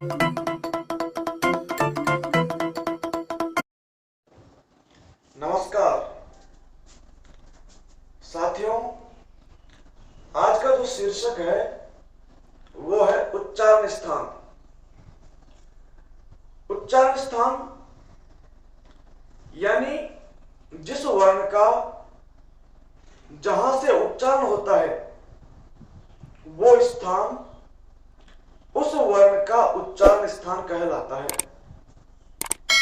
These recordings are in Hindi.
नमस्कार साथियों, आज का जो शीर्षक है वो है उच्चारण स्थान। उच्चारण स्थान यानी जिस वर्ण का जहां से उच्चारण होता है वो स्थान उस वर्ण का उच्चारण स्थान कहलाता है।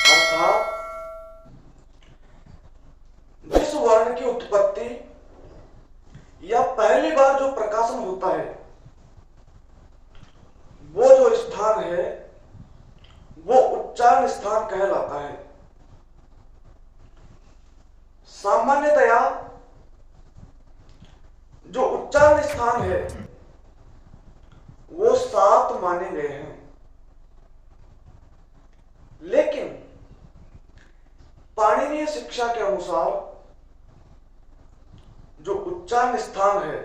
अर्थात जिस वर्ण की उत्पत्ति या पहली बार जो प्रकाशन होता है वो जो स्थान है वो उच्चारण स्थान कहलाता है। सामान्यतया जो उच्चारण स्थान है वो 7 माने गए हैं, लेकिन पाणिनीय शिक्षा के अनुसार जो उच्चारण स्थान है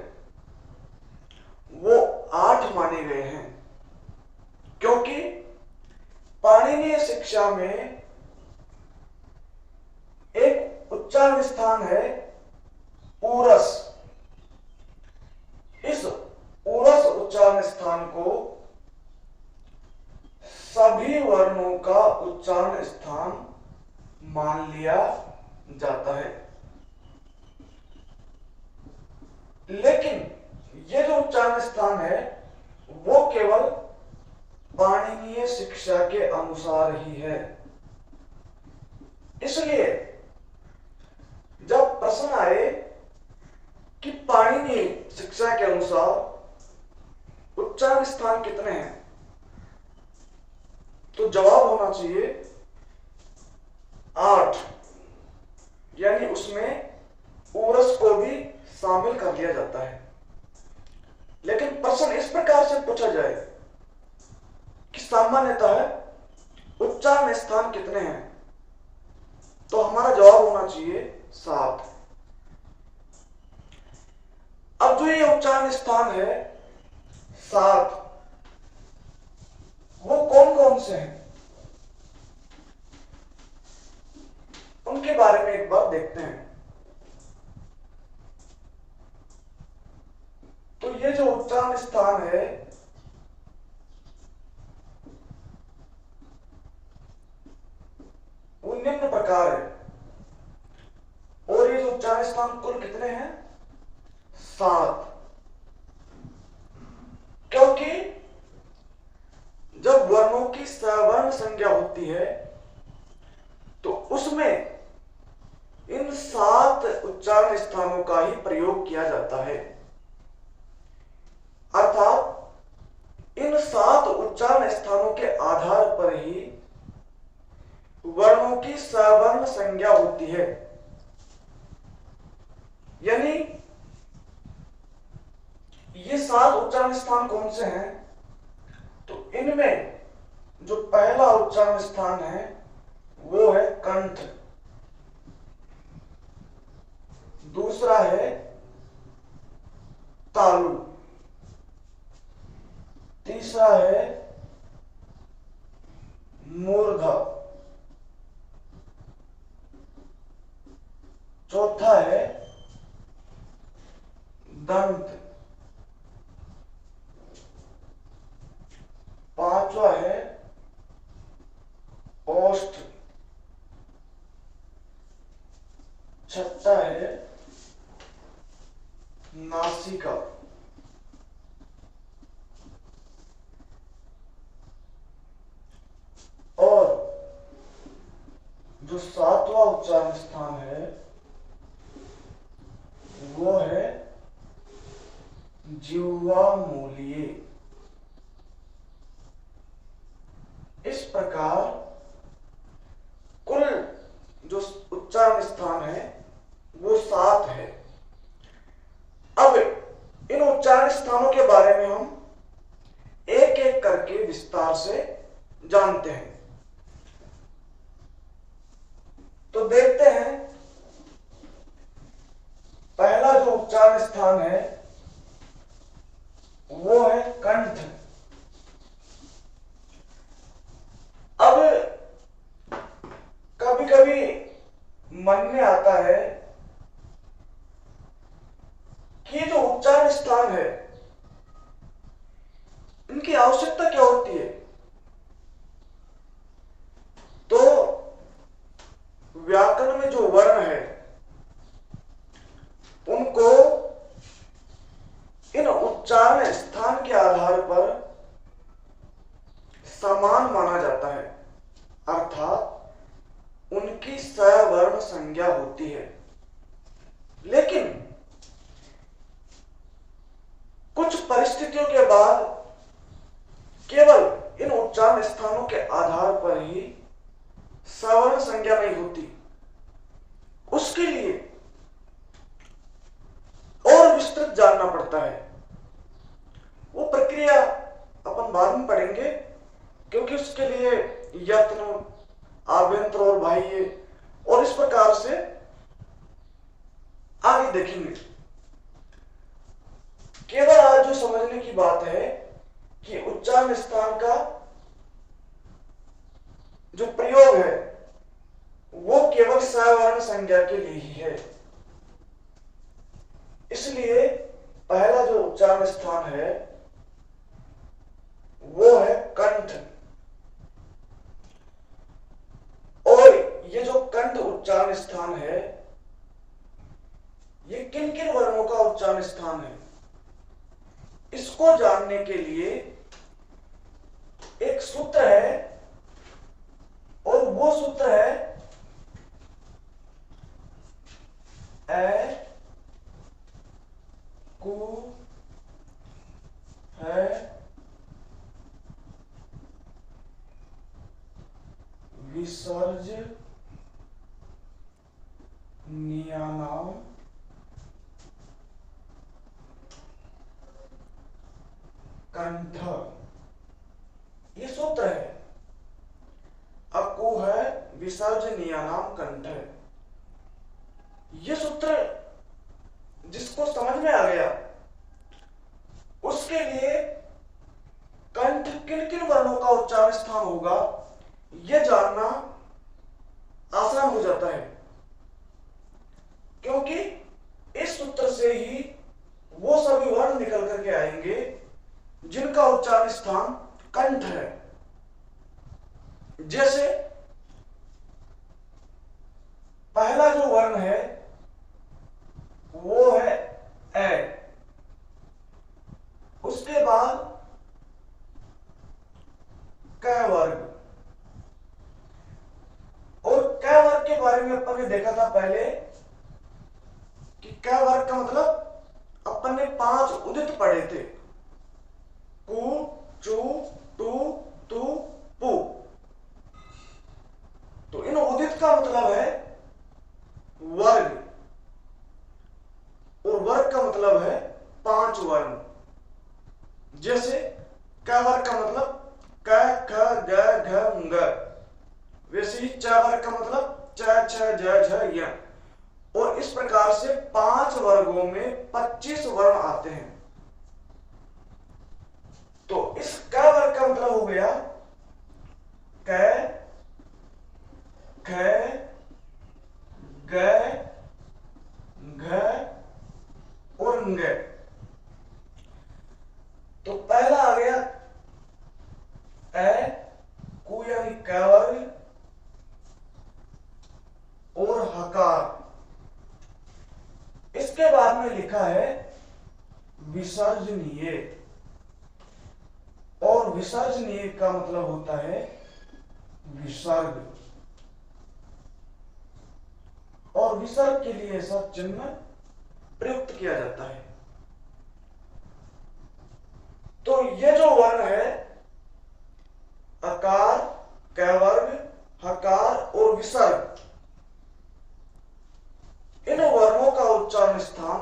वो 8 माने गए हैं, क्योंकि पाणिनीय शिक्षा में एक उच्चारण स्थान है ऊरस। इस ऊरस उच्चारण स्थान को सभी वर्णों का उच्चारण स्थान मान लिया जाता है। लेकिन ये जो उच्चारण स्थान है वो केवल पाणिनीय शिक्षा के अनुसार ही है। इसलिए जब प्रश्न आए कि पाणिनीय शिक्षा के अनुसार उच्चारण स्थान कितने हैं, तो जवाब होना चाहिए 8, यानी उसमें ऊरस को भी शामिल कर लिया जाता है। लेकिन प्रश्न इस प्रकार से पूछा जाए कि सामान्यतः उच्चारण स्थान कितने हैं, तो हमारा जवाब होना चाहिए 7। अब जो ये उच्चारण स्थान है 7, वो कौन कौन से हैं उनके बारे में एक बार देखते हैं। तो ये जो उच्चारण स्थान है वो निम्न प्रकार है, और ये जो उच्चारण स्थान कुल कितने हैं? 7। क्योंकि जब वर्णों की सवर्ण संज्ञा होती है तो उसमें इन 7 उच्चारण स्थानों का ही प्रयोग किया जाता है। अर्थात इन 7 उच्चारण स्थानों के आधार पर ही वर्णों की सवर्ण संज्ञा होती है। यानी ये 7 उच्चारण स्थान कौन से हैं? तो इनमें जो पहला उच्चारण स्थान है वो है कंठ, दूसरा है तालु, तीसरा है मूर्धा, चौथा है दंत, पांचवा है ओष्ठ, छठा है नासिका, और जो 7वां उच्चारण स्थान है वो है जिह्वा मूलीय। इस प्रकार कुल जो उच्चारण स्थान है वो 7 है। अब इन उच्चारण स्थानों के बारे में हम एक एक करके विस्तार से जानते हैं। तो देखते हैं, पहला जो उच्चारण स्थान है वो है कंठ। समान माना जाता है, अर्थात उनकी सवर्ण संज्ञा होती है। लेकिन कुछ परिस्थितियों के बाद केवल इन उच्चारण स्थानों के आधार पर ही सवर्ण संज्ञा नहीं होती, उसके लिए और विस्तृत जानना पड़ता है। वो प्रक्रिया अपन बाद में पढ़ेंगे, क्योंकि उसके लिए यत्न, आभ्यंतर और बाह्य और इस प्रकार से आगे देखेंगे। केवल आज जो समझने की बात है कि उच्चारण स्थान का जो प्रयोग है वो केवल सवर्ण संज्ञा के लिए ही है। इसलिए पहला जो उच्चारण स्थान है वो है कंठ। और ये जो कंठ उच्चारण स्थान है ये किन किन वर्णों का उच्चारण स्थान है, इसको जानने के लिए एक सूत्र है, और वो सूत्र है ए कु है विसर्ज नियानाम कंठ। ये सूत्र है। अकु है विसर्जनीयानाम कंठ। ये सूत्र जिसको समझ में आ गया उसके लिए कंठ किन किन वर्णों का उच्चारण स्थान होगा यह जानना आसान हो जाता है, क्योंकि इस सूत्र से ही वो सभी वर्ण निकल करके आएंगे जिनका उच्चारण स्थान कंठ है। जैसे पहला जो वर्ण है वो है ए, उसके बाद क वर्ग। और क वर्ग के बारे में अपन ने देखा था पहले कि क वर्ग का मतलब अपन ने 5 उदित पढ़े थे, कु, चु, टू, तु, पु। तो इन उदित का मतलब है वर्ग, और वर्ग का मतलब है 5 वर्ण। जैसे क वर्ग का मतलब क, ख, ग, घ, ङ। वैसे ही च वर्ग का मतलब च, छ, ज, झ, य। और इस प्रकार से 5 वर्गों में 25 वर्ण आते हैं। तो इस क वर्ग का मतलब हो गया क, ख, ग, घ और ङ। तो पहला आ गया ए, कु यानी क वर्ग और हकार। इसके बाद में लिखा है विसर्जनीय, और विसर्जनीय का मतलब होता है विसर्ग, और विसर्ग के लिए ऐसा चिन्ह प्रयुक्त किया जाता है। तो ये जो वर्ण है अकार, कैवर्ग, हकार और विसर्ग, इन वर्णों का उच्चारण स्थान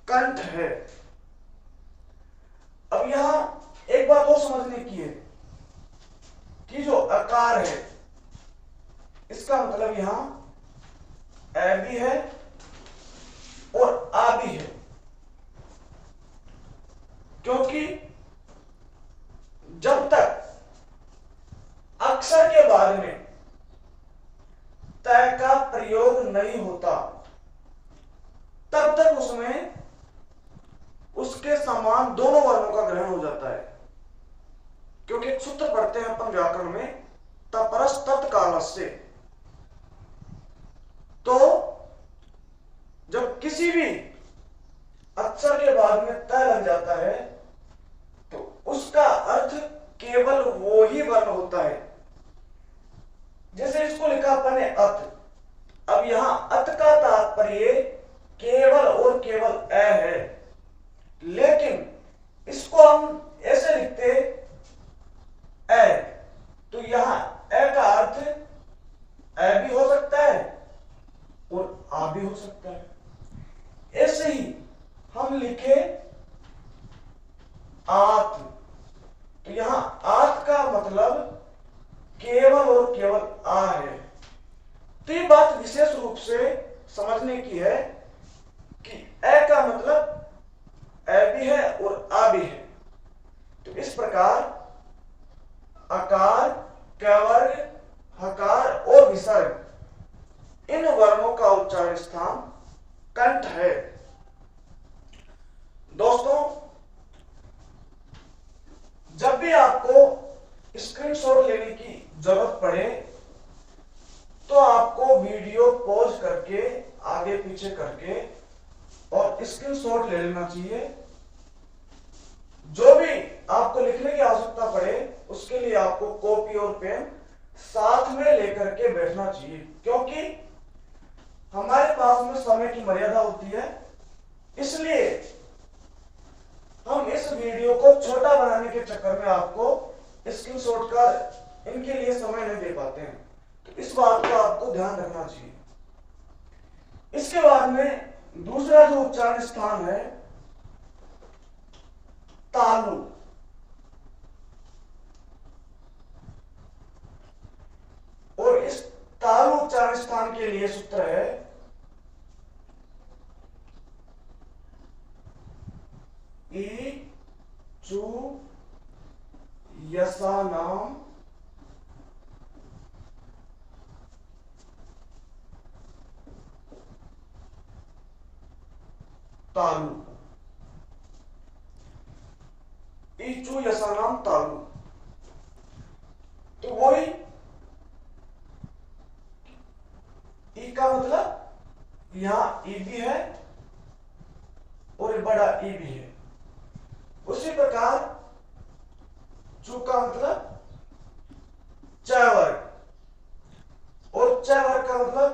कंठ है। अब यहां एक बात और समझने की है कि जो अकार है इसका मतलब यहां ए भी है और आ भी है, क्योंकि जब तक अक्षर के बारे में तय का प्रयोग नहीं होता तब तक उसमें उसके समान दोनों वर्णों का ग्रहण हो जाता है। क्योंकि एक सूत्र पढ़ते हैं अपन व्याकरण में तपरस तत्कालस्य। तो जब किसी भी अक्षर के बाद में तय लग जाता है तो उसका अर्थ केवल वो ही वर्ण होता है। जैसे इसको लिखा अपन ने अत। अब यहां अत का तात्पर्य केवल और केवल अ है, लेकिन इसको हम ऐसे लिखते अ, तो यहां अ का अर्थ अ भी हो सकता है और आ भी हो सकता है। ऐसे ही हम लिखे आत, तो यहां आत का मतलब केवल और केवल आ है। तो ये बात विशेष रूप से समझने की है कि अ का मतलब अ भी है और आ भी है। तो इस प्रकार अकार, कवर्ग, हकार और विसर्ग इन वर्णों का उच्चारण स्थान कंठ है। दोस्तों, जब भी आपको स्क्रीनशॉट लेने की जरूरत पड़े तो आपको वीडियो पॉज करके आगे पीछे करके और स्क्रीनशॉट ले लेना चाहिए। जो भी आपको लिखने की आवश्यकता पड़े उसके लिए आपको कॉपी और पेन साथ में लेकर के बैठना चाहिए, क्योंकि हमारे पास में समय की मर्यादा होती है। इसलिए हम इस वीडियो को छोटा बनाने के चक्कर में आपको स्क्रीनशॉट का इनके लिए समय नहीं दे पाते हैं। तो इस बात को आपको ध्यान रखना चाहिए। इसके बाद में दूसरा जो उच्चारण स्थान है तालु। और इस तालु उच्चारण स्थान के लिए सूत्र है ई चू यसा नाम तालु। ईचू यसा नाम तालु। तो वही ई का मतलब यहां ई भी है और बड़ा ई भी है। उसी प्रकार चू का मतलब च वर्ग और च वर्ग का मतलब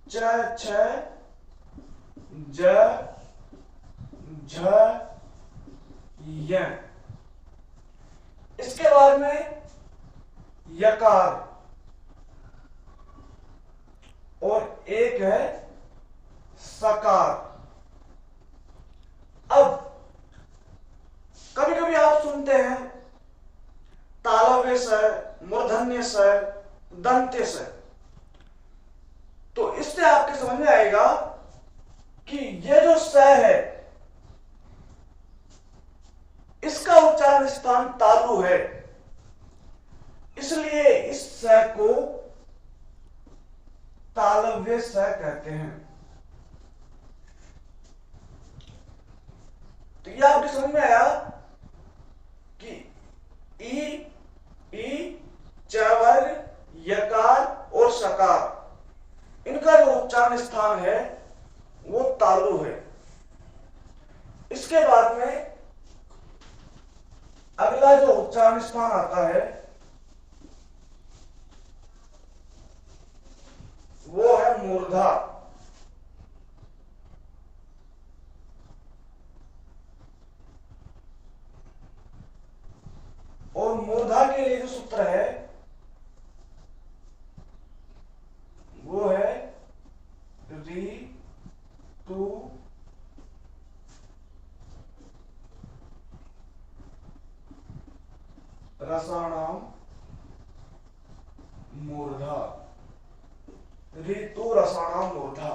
च, छ, ज, झ, य। इसके बाद में यकार और एक है सकार। अब कभी कभी आप सुनते हैं तालव्य स, मूर्धन्य स, दंत्य स। तो इससे आपके समझ में आएगा कि ये जो स है इसका उच्चारण स्थान तालु है, इसलिए इस स को तालव्य स कहते हैं। तो यह आपके समझ में आया कि ई, च वर्ग, यकार और सकार इनका जो उच्चारण स्थान है वो तालु है। इसके बाद में अगला जो उच्चारण स्थान आता है वो है मूर्धा। और मूर्धा के लिए जो सूत्र है वो है री टू रसाणाम मूर्धा। ऋतु रसाणाम मूर्धा।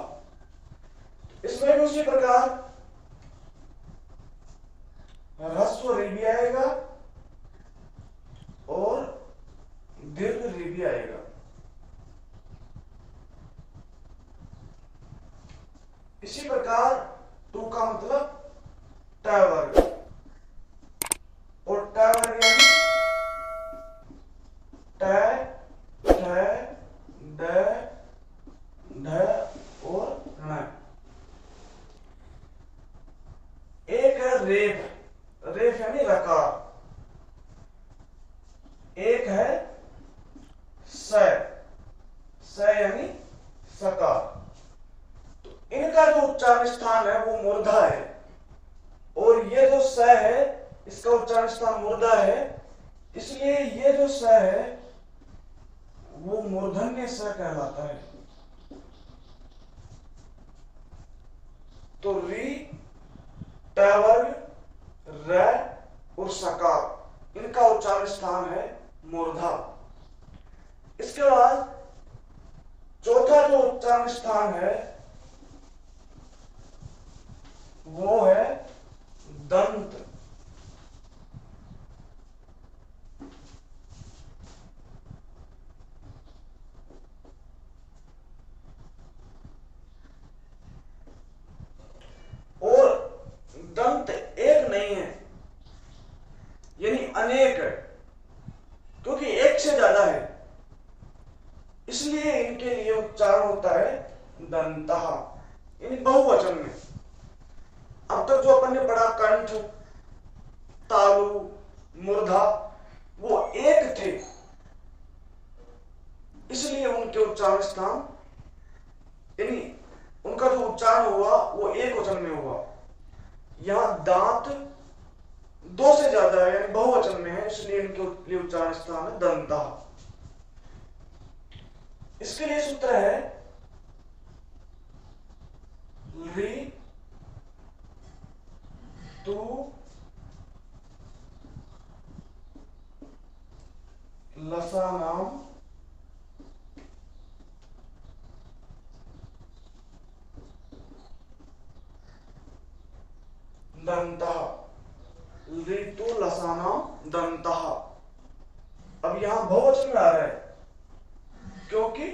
इसमें भी उसी प्रकार ह्रस्व रि भी आएगा और दीर्घ रि भी आएगा। इसी प्रकार टू का मतलब ट वर्ग और ट वर्ग यानी ट, ठ, ड, ढ और ण। एक है रेफ। रेफ यानी रकार। है, इसलिए ये जो स है वो मूर्धन्य स कहलाता है। तो री, ट वर्ग, र और सकार, इनका उच्चारण स्थान है मूर्धा। इसके बाद चौथा जो उच्चारण स्थान है वो है दंत। और दंत एक नहीं है, यानी अनेक है, क्योंकि एक से ज्यादा है, इसलिए इनके लिए उच्चारण होता है दंतः, यानी बहुवचन में। अब तक जो अपन ने पढ़ा कंठ, तालु, मूर्धा, वो एक थे, इसलिए उनके उच्चारण स्थान, यानी उनका जो उच्चारण हुआ वो एक वचन में हुआ। यहां दांत दो से ज्यादा है, यानी बहुवचन में है, इसलिए इनके लिए उच्चारण स्थान है दंतः। इसके लिए सूत्र है री तू लसानाम दंतः, ऋतु लसानाम दंतः। अब यहां बहुवचन में आ रहा है क्योंकि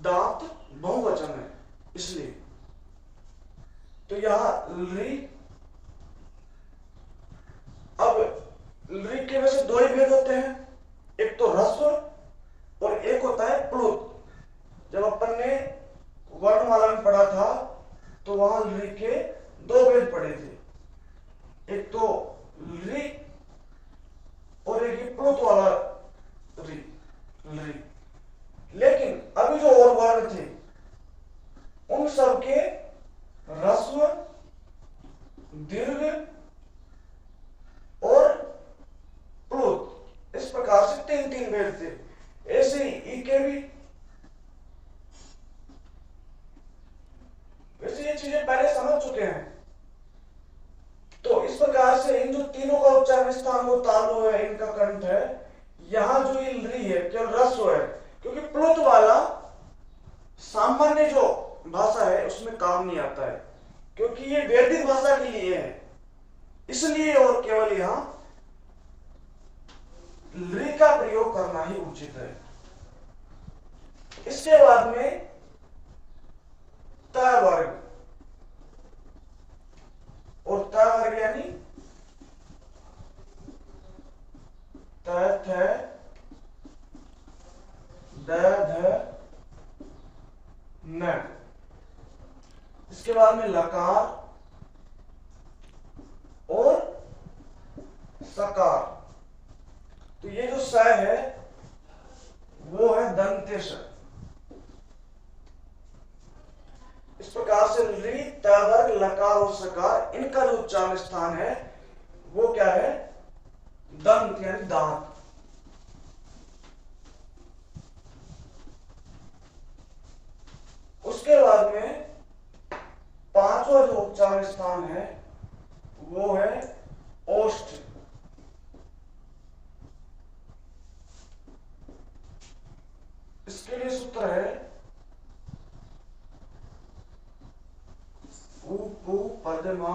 दांत बहुवचन है, इसलिए। तो यहां री, अब री के वैसे दो ही भेद होते हैं, एक तो ह्रस्व और एक होता है प्लुत। जब अपन ने वर्णमाला में पढ़ा था तो वहां री के दो भेद पढ़े थे, एक तो री और एक प्लुत वाला री, री। लेकिन अभी जो और वर्ण थे उन सब के ह्रस्व, दीर्घ और प्लुत, इस प्रकार से तीन तीन भेद थे। ऐसे ही ई के भी, वैसे ये चीजें पहले समझ चुके हैं। तो इस प्रकार से इन जो तीनों का उच्चारण स्थान वो तालु है, इनका कंठ है। यहां जो ये री है केवल ह्रस्व है, क्योंकि प्लुत वाला सामान्य जो भाषा है उसमें काम नहीं आता है, क्योंकि ये वैदिक भाषा के लिए है, इसलिए और केवल यहां ली का प्रयोग करना ही उचित है। इसके बाद में त वर्ग, और त वर्ग यानी त, थ, द, ध, न। इसके बाद में लकार और सकार। तो ये जो स है वो है दंत्य स। इस प्रकार से री, त वर्ग, लकार और सकार, इनका जो उच्चारण स्थान है वो क्या है? दंत यानी दांत। उसके बाद में पांचवा जो उच्चारण स्थान है वो है ओष्ठ। इसके लिए सूत्र है उ, पु, पद्मा,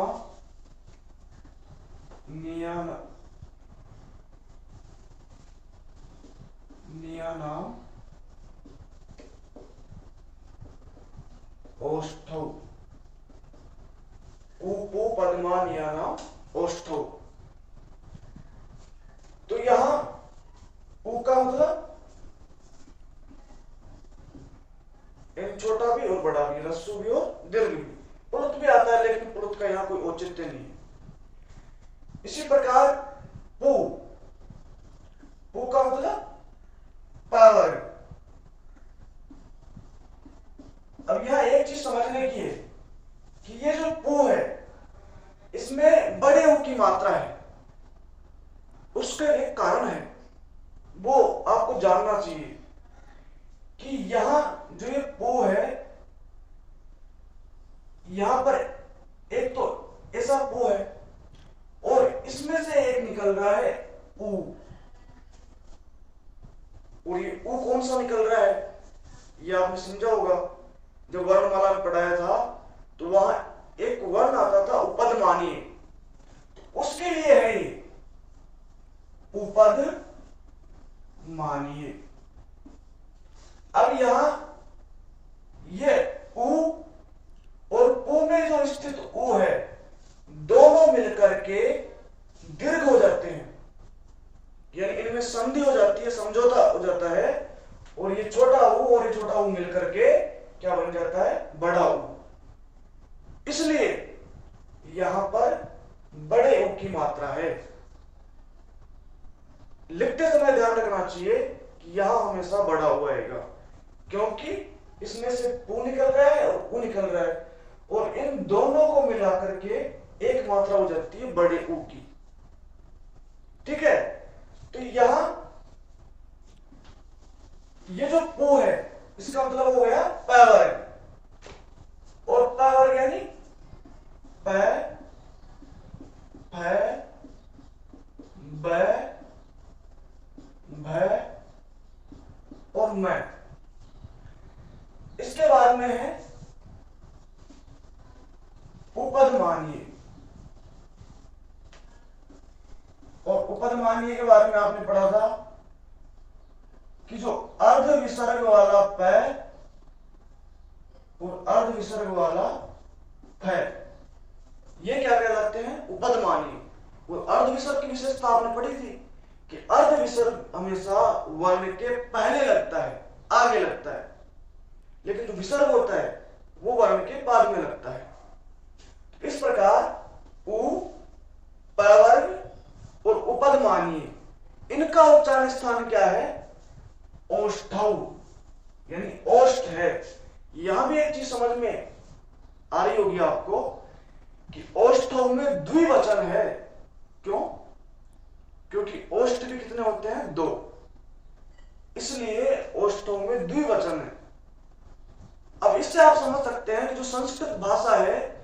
नियान, नियानाम, ओष्ठौ। उ, पु, पद्मा, नियानाम, ओष्ठौ। तो यहां उ का मतलब छोटा भी और बड़ा भी, रस्सु भी और दीर्घ भी। प्लुत भी आता है, लेकिन प्लुत का यहां कोई औचित्य नहीं है। इसी प्रकार पु, पु का मतलब पावर। अब यहां एक चीज समझने की है कि ये जो पु है इसमें बड़े उ की मात्रा है, उसके उसका एक कारण है, वो आपको जानना चाहिए कि यहां जो ये पो है, यहां पर एक तो ऐसा पो है और इसमें से एक निकल रहा है ऊ, और ये ऊ कौन सा निकल रहा है ये आपने समझा होगा। जब वर्णमाला में पढ़ाया था तो वहां एक वर्ण आता था उपद मानिए, तो उसके लिए है ये उपद मानिए। अब यहां ये ऊ और ऊ में जो स्थित ऊ है, दोनों मिलकर के दीर्घ हो जाते हैं, यानी इनमें संधि हो जाती है, समझौता हो जाता है, और ये छोटा ऊ और ये छोटा ऊ मिलकर के क्या बन जाता है, बड़ा ऊ। इसलिए यहां पर बड़े ऊ की मात्रा है। लिखते समय ध्यान रखना चाहिए कि यहां हमेशा बड़ा ऊ आएगा, क्योंकि इसमें से पू निकल रहा है और ऊ निकल रहा है, और इन दोनों को मिलाकर के एक मात्रा हो जाती है बड़े ऊ की। ठीक है, तो यहां ये जो पो है इसका मतलब हो गया प वर्ग, और प वर्ग यानी प फ ब भ और म। इसके बाद में है उपद मानिए, और उपद मानिए के बारे में आपने पढ़ा था कि जो अर्ध विसर्ग वाला प और अर्ध विसर्ग वाला फ, ये क्या कहलाते हैं, उपद मानिए। वो अर्ध विसर्ग की विशेषता आपने पढ़ी थी कि अर्ध विसर्ग हमेशा वर्ण के पहले लगता है, आगे लगता है, लेकिन जो विसर्ग होता है वो वर्ण के बाद में लगता है। इस प्रकार उ, प वर्ग और उपद मानिए, इनका उच्चारण स्थान क्या है, ओष्ठौ, यानी ओष्ठ है। यहां भी एक चीज समझ में आ रही होगी आपको कि ओष्ठौ में द्विवचन है। क्यों? क्योंकि ओष्ठ भी कितने होते हैं, दो, इसलिए ओष्ठौ में द्विवचन है। अब इससे आप समझ सकते हैं कि जो संस्कृत भाषा है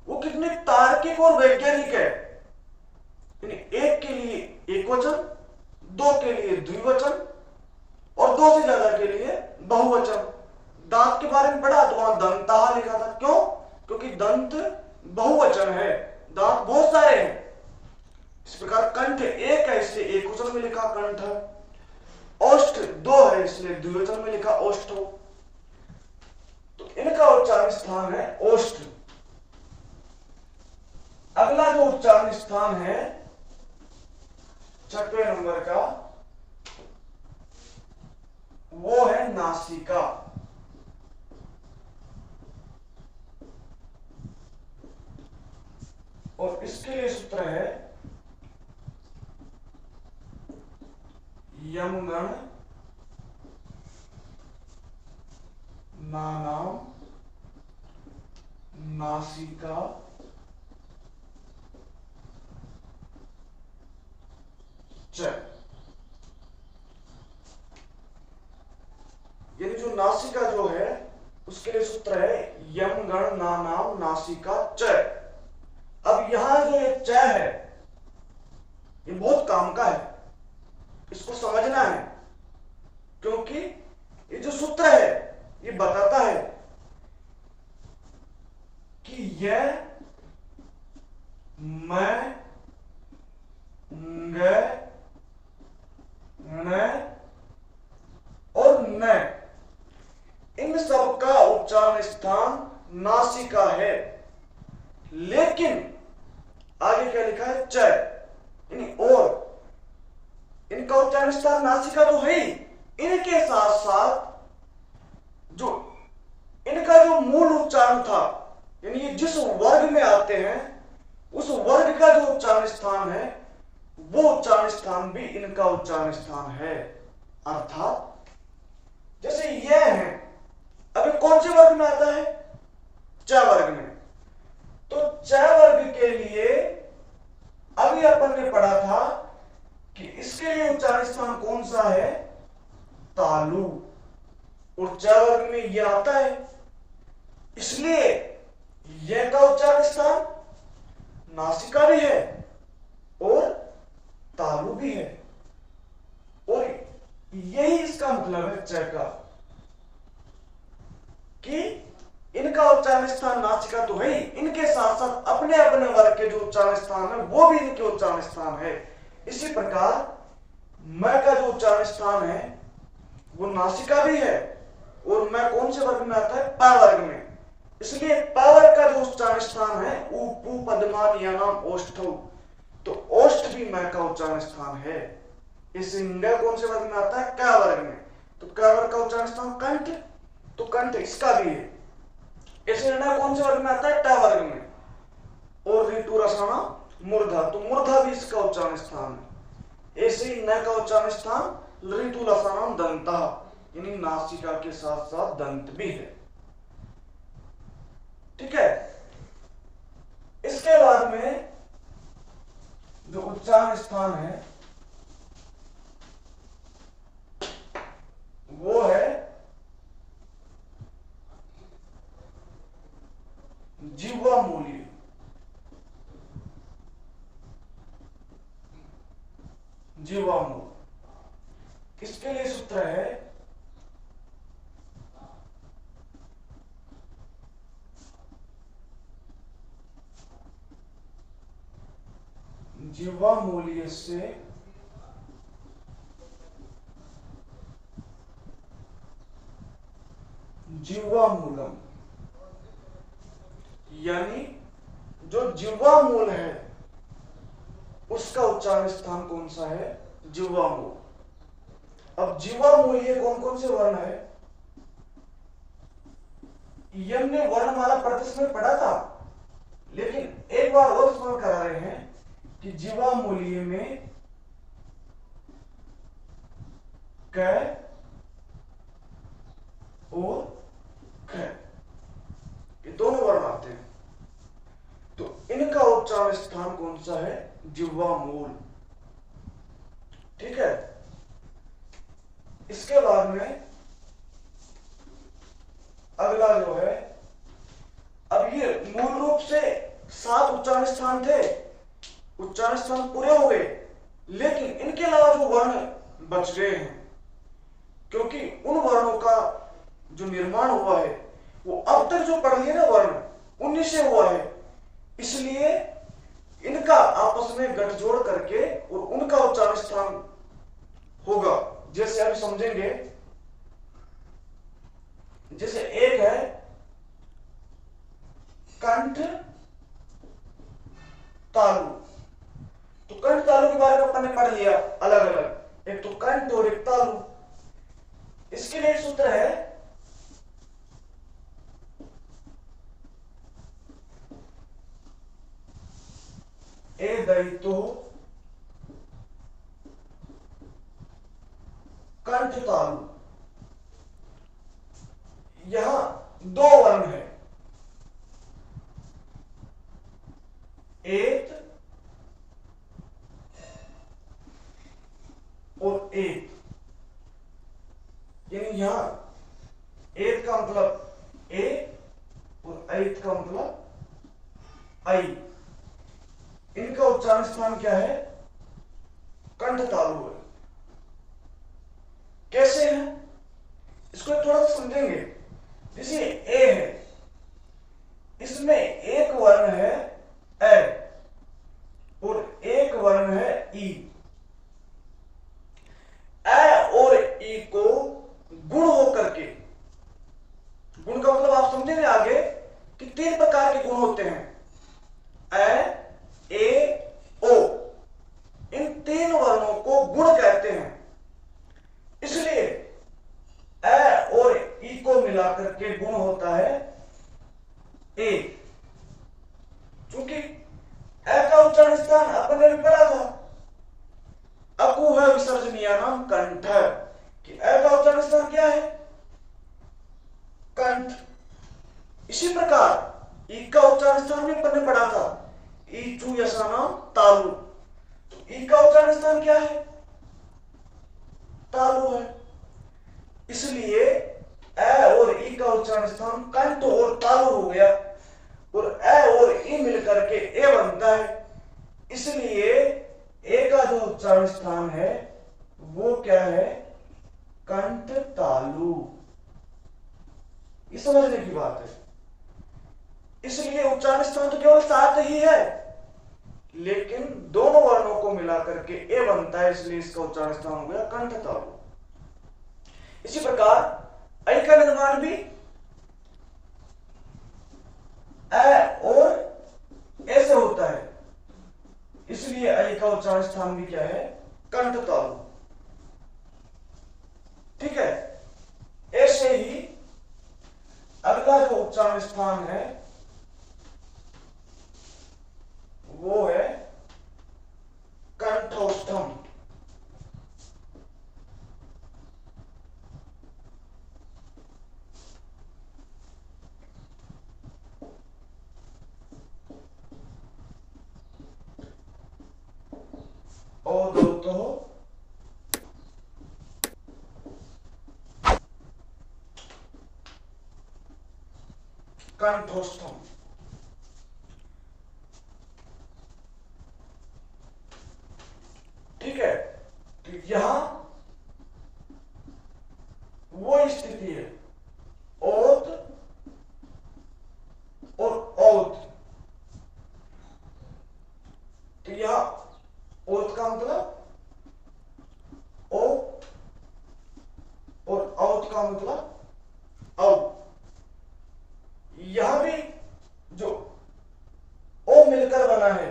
वो कितनी तार्किक और वैज्ञानिक है। यानी एक के लिए एक वचन, दो के लिए द्विवचन, और दो से ज्यादा के लिए बहुवचन। दांत के बारे में पढ़ा तो वहां दंताः लिखा था। क्यों? क्योंकि दंत बहुवचन है, दांत बहुत सारे हैं। इस प्रकार कंठ एक है इसलिए एक वचन में लिखा कंठ, ओष्ठ दो है इसलिए द्विवचन में लिखा ओष्ठ। तो इनका उच्चारण स्थान है ओष्ठ। अगला जो उच्चारण स्थान है 6वें नंबर का, वो है नासिका। और इसके लिए सूत्र है यमगण नानाम नासिका च। यानी जो नासिका जो है उसके लिए सूत्र है यमगण नानाम नासिका च। अब यहां जो ये च है ये बहुत काम का है, इसको समझना है, क्योंकि ये जो सूत्र है ये बताता है कि यह मैं ग न और न, इन सब का उच्चारण स्थान नासिका है। लेकिन आगे क्या लिखा है, च, यानी और। इनका उच्चारण स्थान नासिका तो है ही, इनके साथ साथ जो इनका जो मूल उच्चारण था, यानी ये जिस वर्ग में आते हैं उस वर्ग का जो उच्चारण स्थान है वो उच्चारण स्थान भी इनका उच्चारण स्थान है। अर्थात जैसे यह है, अभी कौन से वर्ग में आता है, च वर्ग में। तो च वर्ग के लिए अभी अपन ने पढ़ा था कि इसके लिए उच्चारण स्थान कौन सा है? तालु। और च वर्ग में यह आता है, इसलिए यह का उच्चारण स्थान नासिका भी है और तालु भी है। और यही इसका मतलब है च का, कि इनका उच्चारण स्थान नासिका तो है, इनके साथ साथ अपने अपने वर्ग के जो उच्चारण स्थान है वो भी इनके उच्चारण स्थान है। इसी प्रकार मैं का जो उच्चारण स्थान है वो नासिका भी है और मैं कौन से वर्ग में आता है? प वर्ग में। इसलिए प वर्ग का जो उच्चारण स्थान है ऊपू पद्मान यानाम ओष्ठौ, तो ओष्ठ भी मैं का उच्चारण स्थान है। इस इंग कौन से वर्ग में आता है? क वर्ग में। तो क वर्ग का उच्चारण स्थान कंठ, तो कंठ इसका भी है। इसे कौन से वर्ग में आता है? ट वर्ग में। और ऋतु रसाना मूर्धा, तो मूर्धा भी इसका उच्चारण स्थान है। ऐसे ही न का उच्चारण स्थान ऋतु रसाना दंता, यानी नासिका के साथ साथ दंत भी है। ठीक है। इसके बाद में जो उच्चारण स्थान है वो है जिह्वा मूल्य। जिह्वा मूल, इसके लिए सूत्र है जिह्वा मूल्य से जिह्वा मूलम, यानी जो जिह्वा मूल है उसका उच्चारण स्थान कौन सा है? जिह्वा मूल। अब जिह्वा मूल ये कौन कौन से वर्ण है? ये हमने वर्णमाला प्रदेश में पढ़ा था, लेकिन एक बार और स्मरण करा रहे हैं कि जिह्वा मूल्य में क और ख, ये दोनों वर्ण आते हैं। तो इनका उच्चारण स्थान कौन सा है? जिह्वा मूल। ठीक है। इसके बाद में अगला जो है, अब ये मूल रूप से 7 उच्चारण स्थान थे, उच्चारण स्थान पूरे हो गए, लेकिन इनके अलावा जो वर्ण बच गए हैं, क्योंकि उन वर्णों का जो निर्माण हुआ है वो अब तक जो पढ़ लिए ना वर्ण उन्हीं से हुआ है, इसलिए इनका आपस में गठजोड़ करके और उनका उच्चारण स्थान होगा। जैसे आप समझेंगे, जैसे एक है कंठ तालु, तो कंठ तालु के बारे में अपन ने पढ़ लिया अलग अलग, एक तो कंठ और एक तालु। इसके लिए सूत्र है ए दयितो कंठ तालु। यहां 2 वर्ण है, एत और एत, यानी यहां एत का मतलब ए और ऐत का मतलब आई। इनका उच्चारण स्थान क्या है? कंठ तालु है। कैसे है इसको थोड़ा सा समझेंगे। जैसे ए है, इसमें एक वर्ण है ए और एक वर्ण है ई। ए और ई को गुण होकर के, गुण का मतलब आप समझेंगे आगे कि 3 प्रकार के गुण होते हैं, ए ओ, इन 3 वर्णों को गुण कहते हैं। इसलिए ए और ई को मिलाकर के गुण होता है ए। चूंकि ए का उच्चारण स्थान अपन ने भी पढ़ा था, अकुह विसर्जनीयानाम कंठ, कि ए का उच्चारण स्थान क्या है? कंठ। इसी प्रकार ई का उच्चारण स्थान भी अपन ने पढ़ा था, ईचू यसानाम तालु, तो ई का उच्चारण स्थान क्या है? वो क्या है? कंठ तालु। ये समझने की बात है। इसलिए उच्चारण स्थान तो केवल 7 ही है, लेकिन दोनों वर्णों को मिलाकर के ए बनता है, इसलिए इसका उच्चारण स्थान हो गया कंठ तालु। इसी प्रकार ऐ का निर्माण भी ए और ए से होता है, इसलिए ऐ का उच्चारण स्थान भी क्या है? कंठ तालु। ठीक है। ऐसे ही अगला जो उच्चारण स्थान है वो है कंठोष्ठम। ओदोतो कंठोष्ठम। ठीक है। तो यहां वो स्थिति है ओत और औत। तो यहां ओत का मतलब ओ और औत का मतलब औ। यहां भी जो ओ मिलकर बना है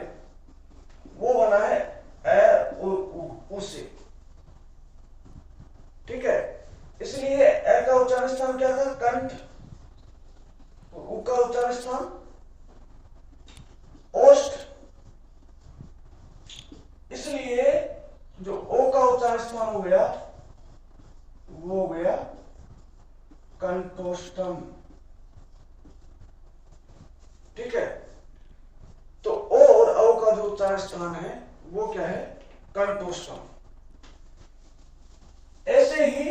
वो बना है ए और उ से। ठीक है। इसलिए ए का उच्चारण स्थान क्या था? कंठ। उ का उच्चारण स्थान ओष्ठ। इसलिए जो ओ का उच्चारण स्थान हो गया वो हो गया कंठोष्ठम। ठीक है। तो ओ और औ का जो उच्चारण स्थान है वो क्या है? कंठोष्ठम। ऐसे ही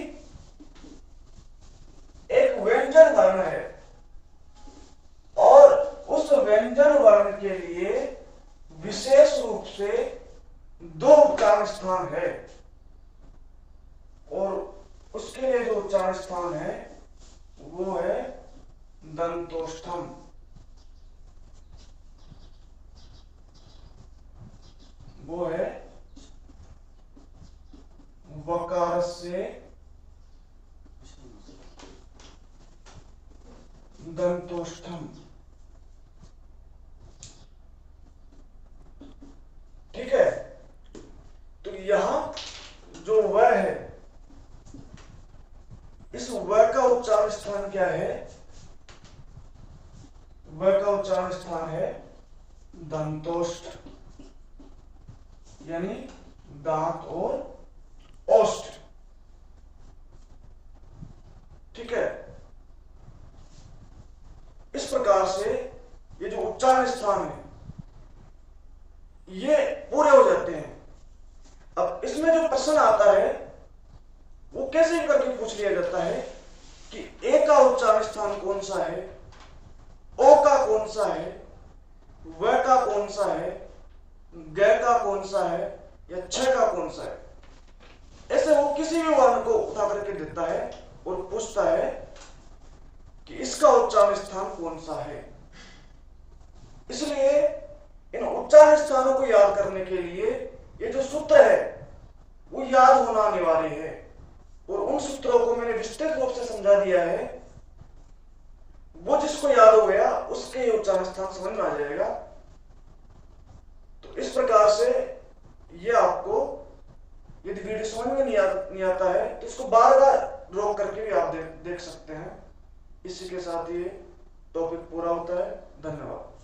एक व्यंजन वर्ण है और उस व्यंजन वर्ण के लिए विशेष रूप से 2 उच्चारण स्थान है, और उसके लिए जो उच्चारण स्थान है वो है दंतोष्ठम। वो है वकार से दंतोष्ठम। ठीक है। तो यहां जो व है, इस व का उच्चारण स्थान क्या है? व का उच्चारण स्थान है दंतोष्ठ, यानी दांत और ओष्ठ। ठीक है। इस प्रकार से ये जो उच्चारण स्थान है ये पूरे हो जाते हैं। अब इसमें जो प्रश्न आता है वो कैसे करके पूछ लिया जाता है कि ए का उच्चारण स्थान कौन सा है, ओ का कौन सा है, व का कौन सा है, ग का कौन सा है या छ का कौन सा है। ऐसे वो किसी भी वर्ण को उठा करके देता है और पूछता है कि इसका उच्चारण स्थान कौन सा है। इसलिए इन उच्चारण स्थानों को याद करने के लिए ये जो सूत्र है वो याद होना अनिवार्य है, और उन सूत्रों को मैंने विस्तृत रूप से समझा दिया है। वो जिसको याद हो गया उसके उच्चारण स्थान समझ में आ जाएगा। तो इस प्रकार से ये आपको, यदि वीडियो समझ में नहीं आता है तो इसको बार बार रोक करके भी आप देख सकते हैं। इसी के साथ ये टॉपिक पूरा होता है। धन्यवाद।